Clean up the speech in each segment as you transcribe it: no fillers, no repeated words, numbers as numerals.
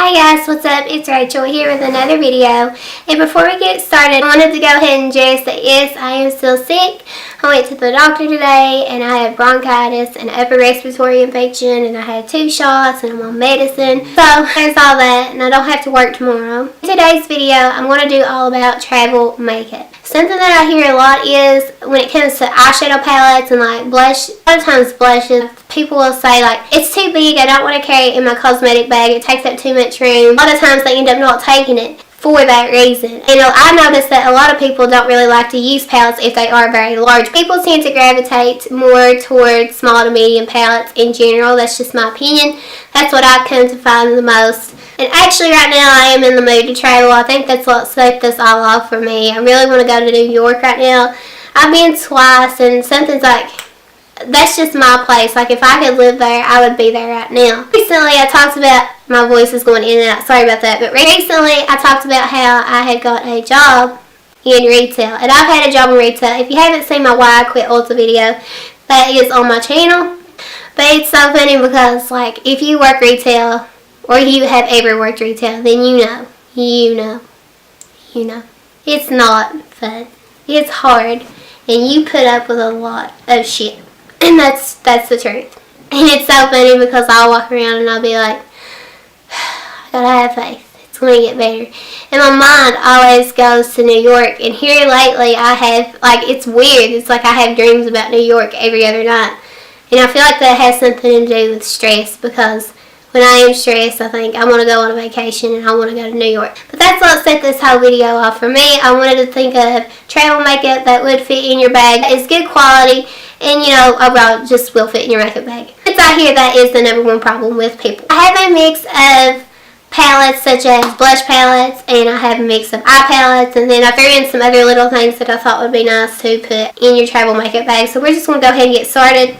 Hi guys, what's up? It's Rachel here with another video. And before we get started, I wanted to go ahead and address that yes, I am still sick. I went to the doctor today and I had bronchitis and upper respiratory infection and I had 2 shots and I'm on medicine. So there's all that and I don't have to work tomorrow. In today's video, I'm going to do all about travel makeup. Something that I hear a lot is when it comes to eyeshadow palettes and like blush, a lot of times blushes, people will say like, it's too big, I don't want to carry it in my cosmetic bag, it takes up too much room. A lot of times they end up not taking it for that reason. And I noticed that a lot of people don't really like to use palettes if they are very large. People tend to gravitate more towards small to medium palettes in general. That's just my opinion. That's what I've come to find the most. And actually right now I am in the mood to travel. I think that's what set this all off for me. I really want to go to New York right now. I've been twice and something's like, that's just my place. Like if I could live there, I would be there right now. Recently I talked about, my voice is going in and out, sorry about that. But recently I talked about how I had got a job in retail. And I've had a job in retail. If you haven't seen my Why I Quit Ulta video, that is on my channel. But it's so funny because like if you work retail, or you have ever worked retail, then you know. It's not fun. It's hard. And you put up with a lot of shit. And that's the truth. And it's so funny because I'll walk around and I'll be like, I gotta have faith. It's gonna get better. And my mind always goes to New York. And here lately I have, like, it's weird. It's like I have dreams about New York every other night. And I feel like that has something to do with stress because when I am stressed, I think I want to go on a vacation and I want to go to New York. But that's what set this whole video off for me. I wanted to think of travel makeup that would fit in your bag. It's good quality and, you know, overall just will fit in your makeup bag. Since I hear that is the #1 problem with people. I have a mix of palettes such as blush palettes and I have a mix of eye palettes and then I threw in some other little things that I thought would be nice to put in your travel makeup bag. So we're just going to go ahead and get started.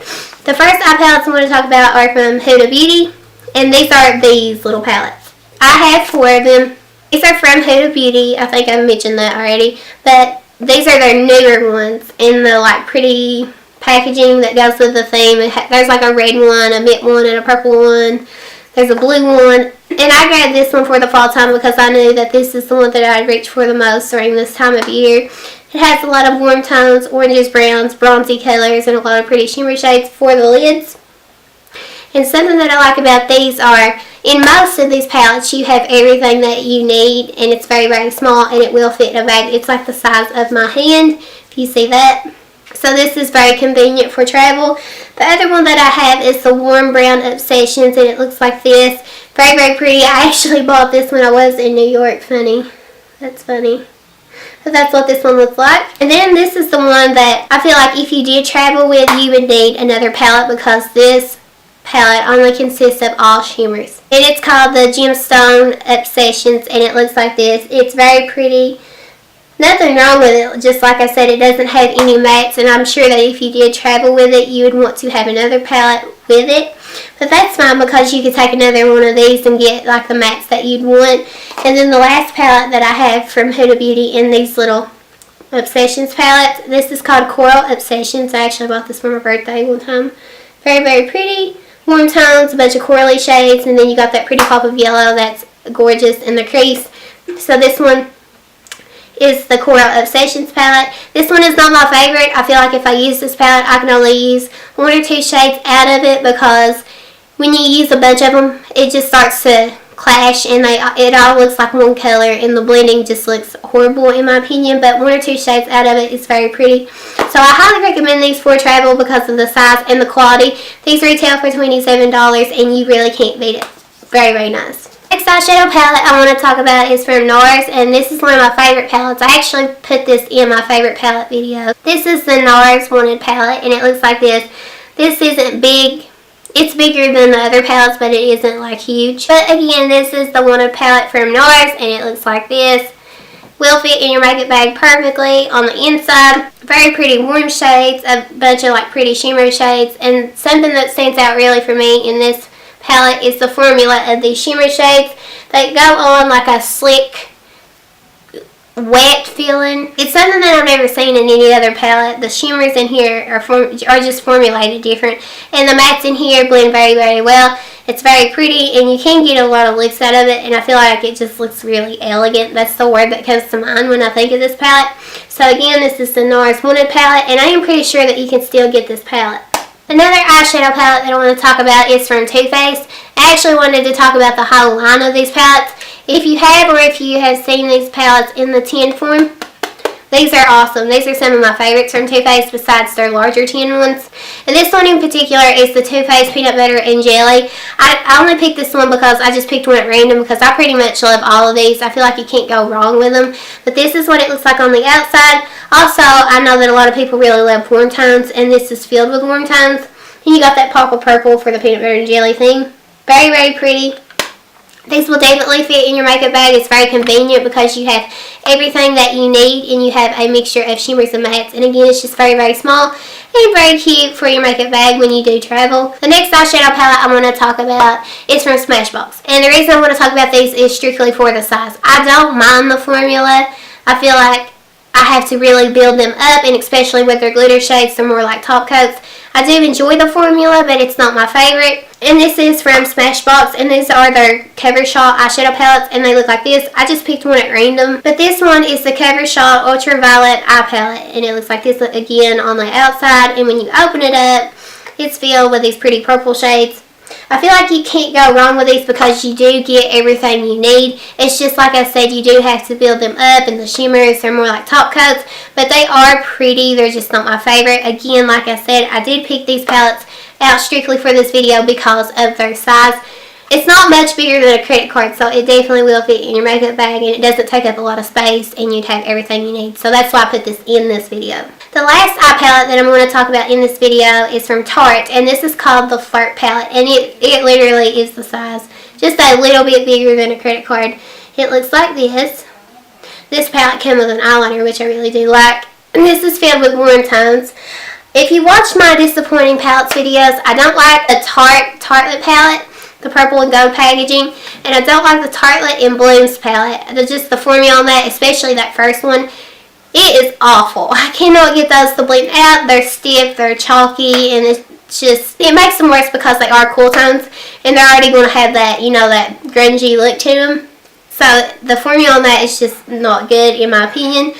The first eye palettes I'm going to talk about are from Huda Beauty. And these are these little palettes. I have 4 of them. These are from Huda Beauty. I think I mentioned that already. But these are their newer ones in the like pretty packaging that goes with the theme. There's like a red one, a mint one, and a purple one. There's a blue one. And I grabbed this one for the fall time because I knew that this is the one that I'd reach for the most during this time of year. It has a lot of warm tones, oranges, browns, bronzy colors, and a lot of pretty shimmer shades for the lids. And something that I like about these are, in most of these palettes, you have everything that you need, and it's very, very small, and it will fit in a bag. It's like the size of my hand, if you see that. So this is very convenient for travel. The other one that I have is the Warm Brown Obsessions, and it looks like this. Very, very pretty. I actually bought this when I was in New York. Funny. That's funny. So that's what this one looks like. And then this is the one that I feel like if you did travel with, you would need another palette because this palette only consists of all shimmers. And it's called the Gemstone Obsessions and it looks like this. It's very pretty. Nothing wrong with it. Just like I said, it doesn't have any mattes and I'm sure that if you did travel with it, you would want to have another palette with it. But that's fine because you could take another one of these and get like the mattes that you'd want. And then the last palette that I have from Huda Beauty in these little Obsessions palettes, this is called Coral Obsessions. I actually bought this for my birthday one time. Very, very pretty. Warm tones, a bunch of corally shades, and then you got that pretty pop of yellow that's gorgeous in the crease. So this one is the Coral Obsessions palette. This one is not my favorite. I feel like if I use this palette, I can only use 1 or 2 shades out of it because when you use a bunch of them, it just starts to clash and it all looks like one color and the blending just looks horrible in my opinion, but 1 or 2 shades out of it is very pretty. So I highly recommend these for travel because of the size and the quality. These retail for $27 and you really can't beat it. Very, very nice. Next eyeshadow palette I want to talk about is from NARS and this is one of my favorite palettes. I actually put this in my favorite palette video. This is the NARS Wanted palette and it looks like this. This isn't big. It's bigger than the other palettes, but it isn't like huge. But again, this is the Wanted palette from NARS, and it looks like this. Will fit in your makeup bag perfectly on the inside. Very pretty warm shades, a bunch of like pretty shimmer shades, and something that stands out really for me in this palette is the formula of these shimmer shades. They go on like a slick, wet feeling. It's something that I've never seen in any other palette. The shimmers in here are just formulated different and the mattes in here blend very, very well. It's very pretty, and you can get a lot of looks out of it, and I feel like it just looks really elegant. That's the word that comes to mind when I think of this palette. So again, this is the NARS Wanted palette, and I am pretty sure that you can still get this palette. Another eyeshadow palette that I want to talk about is from Too Faced. I actually wanted to talk about the whole line of these palettes. If you have, or if you have seen these palettes in the tin form, these are awesome. These are some of my favorites from Too Faced besides their larger tin ones. And this one in particular is the Too Faced Peanut Butter and Jelly. I only picked this one because I just picked one at random because I pretty much love all of these. I feel like you can't go wrong with them. But this is what it looks like on the outside. Also, I know that a lot of people really love warm tones, and this is filled with warm tones. And you got that purple for the peanut butter and jelly thing. Very, very pretty. These will definitely fit in your makeup bag. It's very convenient because you have everything that you need, and you have a mixture of shimmers and mattes. And again, it's just very, very small and very cute for your makeup bag when you do travel. The next eyeshadow palette I'm going to talk about is from Smashbox. And the reason I'm going to talk about these is strictly for the size. I don't mind the formula. I feel like I have to really build them up, and especially with their glitter shades, they're more like top coats. I do enjoy the formula, but it's not my favorite. And this is from Smashbox, and these are their Cover Shot eyeshadow palettes, and they look like this. I just picked one at random, but this one is the Cover Shot Ultraviolet Eye Palette, and it looks like this again on the outside, and when you open it up, it's filled with these pretty purple shades. I feel like you can't go wrong with these because you do get everything you need. It's just like I said, you do have to build them up, and the shimmers, they're more like top coats, but they are pretty. They're just not my favorite. Again, like I said, I did pick these palettes out strictly for this video because of their size. It's not much bigger than a credit card, so it definitely will fit in your makeup bag, and it doesn't take up a lot of space, and you'd have everything you need. So that's why I put this in this video. The last eye palette that I'm going to talk about in this video is from Tarte, and this is called the Flirt palette, and it literally is the size, just a little bit bigger than a credit card. It looks like this. This palette came with an eyeliner, which I really do like, and this is filled with warm tones. If you watch my disappointing palettes videos, I don't like the Tartelette palette, the purple and gold packaging, and I don't like the Tartelette in Blooms palette. Just the formula on that, especially that first one, it is awful. I cannot get those to blend out. They're stiff, they're chalky, and it makes them worse because they are cool tones, and they're already going to have that, you know, that grungy look to them. So the formula on that is just not good in my opinion.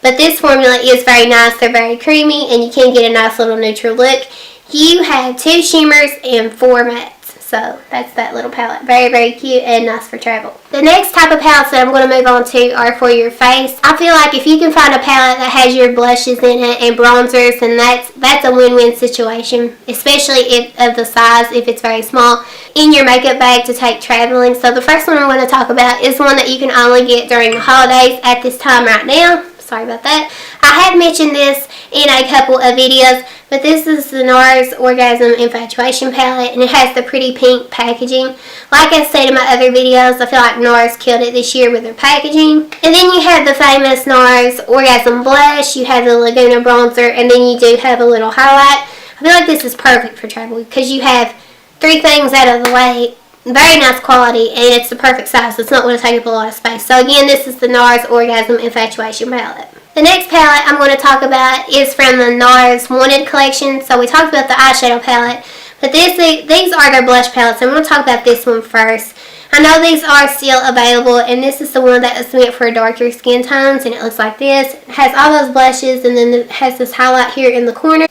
But this formula is very nice. They're very creamy, and you can get a nice little neutral look. You have 2 shimmers and 4 mattes. So that's that little palette. Very, very cute and nice for travel. The next type of palettes that I'm going to move on to are for your face. I feel like if you can find a palette that has your blushes in it and bronzers, then that's a win-win situation, especially if of the size, if it's very small, in your makeup bag to take traveling. So the first one I'm going to talk about is one that you can only get during the holidays at this time right now. Sorry about that. I have mentioned this in a couple of videos, but this is the NARS Orgasm Infatuation palette, and it has the pretty pink packaging. Like I said in my other videos, I feel like NARS killed it this year with their packaging. And then you have the famous NARS Orgasm Blush, you have the Laguna Bronzer, and then you do have a little highlight. I feel like this is perfect for travel because you have 3 things out of the way. Very nice quality, and it's the perfect size, so it's not going to take up a lot of space. So again, this is the NARS Orgasm Infatuation palette. The next palette I'm going to talk about is from the NARS Wanted collection. So we talked about the eyeshadow palette, but these are their blush palettes. I'm going to talk about this one first. I know these are still available, and this is the one that is meant for darker skin tones, and it looks like this. It has all those blushes, and then it has this highlight here in the corner.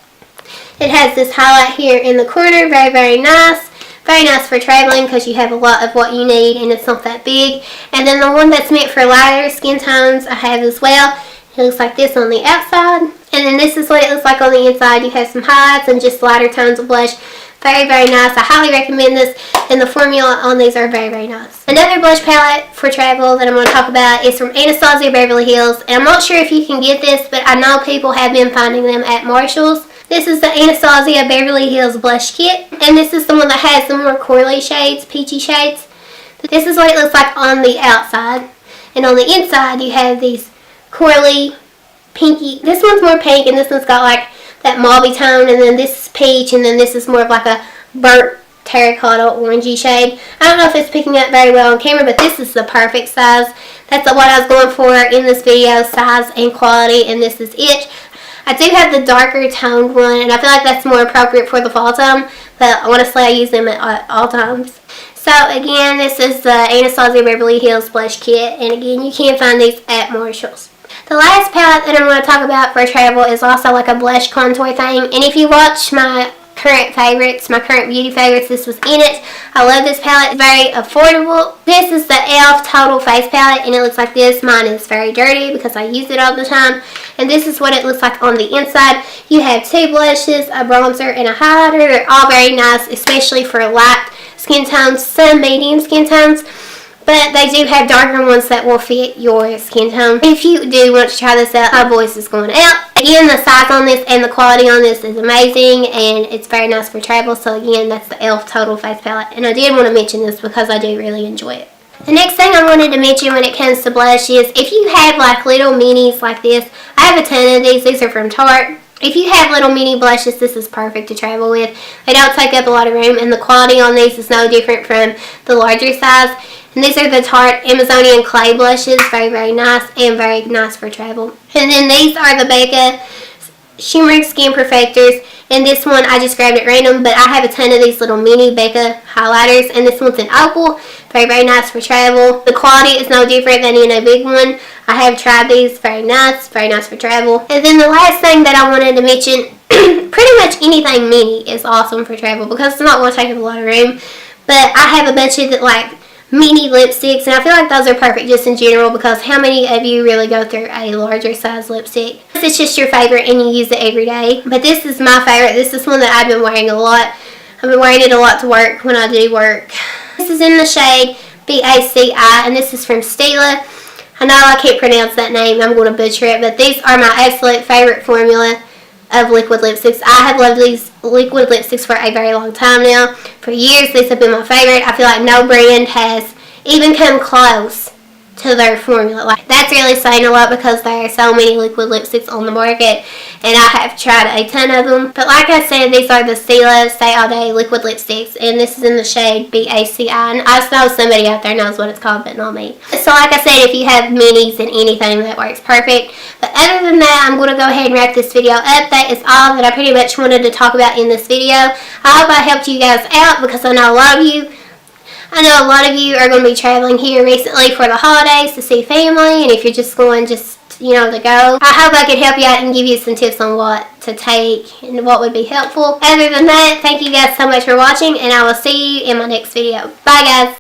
It has this highlight here in the corner. Very, very nice. Very nice for traveling because you have a lot of what you need, and it's not that big. And then the one that's meant for lighter skin tones I have as well. It looks like this on the outside, and then this is what it looks like on the inside. You have some highlights and just lighter tones of blush. Very, very nice. I highly recommend this, and the formula on these are very, very nice. Another blush palette for travel that I'm going to talk about is from Anastasia Beverly Hills, and I'm not sure if you can get this, but I know people have been finding them at Marshall's. This is the Anastasia Beverly Hills Blush Kit, and this is the one that has the more corally shades, peachy shades. This is what it looks like on the outside, and on the inside you have these corally, pinky. This one's more pink, and this one's got like that mauvey tone, and then this is peach, and then this is more of like a burnt terracotta orangey shade. I don't know if it's picking up very well on camera, but this is the perfect size. That's what I was going for in this video, size and quality, and this is it. I do have the darker toned one, and I feel like that's more appropriate for the fall time, but honestly I use them at all times. So again, this is the Anastasia Beverly Hills Blush Kit, and again, you can find these at Marshall's. The last palette that I'm going to talk about for travel is also like a blush contour thing, and if you watch my current favorites, my current beauty favorites, this was in it. I love this palette. It's very affordable. This is the e.l.f. Total Face Palette, and it looks like this. Mine is very dirty because I use it all the time, and this is what it looks like on the inside. You have 2 blushes, a bronzer, and a highlighter. They're all very nice, especially for light skin tones, some medium skin tones, but they do have darker ones that will fit your skin tone. If you do want to try this out, my voice is going out. Again, the size on this and the quality on this is amazing, and it's very nice for travel. So again, that's the e.l.f. Total Face Palette, and I did want to mention this because I do really enjoy it. The next thing I wanted to mention when it comes to blush is if you have like little minis like this, I have a ton of these. These are from Tarte. If you have little mini blushes, this is perfect to travel with. They don't take up a lot of room, and the quality on these is no different from the larger size. And these are the Tarte Amazonian Clay blushes. Very, very nice and very nice for travel. And then these are the Becca Shimmering Skin Perfectors. And this one, I just grabbed it random, but I have a ton of these little mini Becca highlighters. And this one's in Opal. Very, very nice for travel. The quality is no different than in a big one. I have tried these. Very nice for travel. And then the last thing that I wanted to mention, pretty much anything mini is awesome for travel because it's not going to take up a lot of room. But I have a bunch of like mini lipsticks, and I feel like those are perfect just in general because how many of you really go through a larger size lipstick? It's just your favorite and you use it every day. But this is my favorite. This is one that I've been wearing a lot. I've been wearing it a lot to work when I do work. This is in the shade BACI, and this is from Stila. I know I can't pronounce that name. I'm going to butcher it, but these are my absolute favorite formula of liquid lipsticks. I have loved these liquid lipsticks for a very long time now. For years, these have been my favorite. I feel like no brand has even come close to their formula. Like, that's really saying a lot because there are so many liquid lipsticks on the market, and I have tried a ton of them. But like I said, these are the Stila Stay All Day liquid lipsticks, and this is in the shade BACI. And I know somebody out there knows what it's called, but not me. So like I said, if you have minis and anything, that works perfect. But other than that, I'm going to go ahead and wrap this video up. That is all that I pretty much wanted to talk about in this video. I hope I helped you guys out because I know a lot of you are going to be traveling here recently for the holidays to see family, and if you're just going to go. I hope I could help you out and give you some tips on what to take and what would be helpful. Other than that, thank you guys so much for watching, and I will see you in my next video. Bye guys!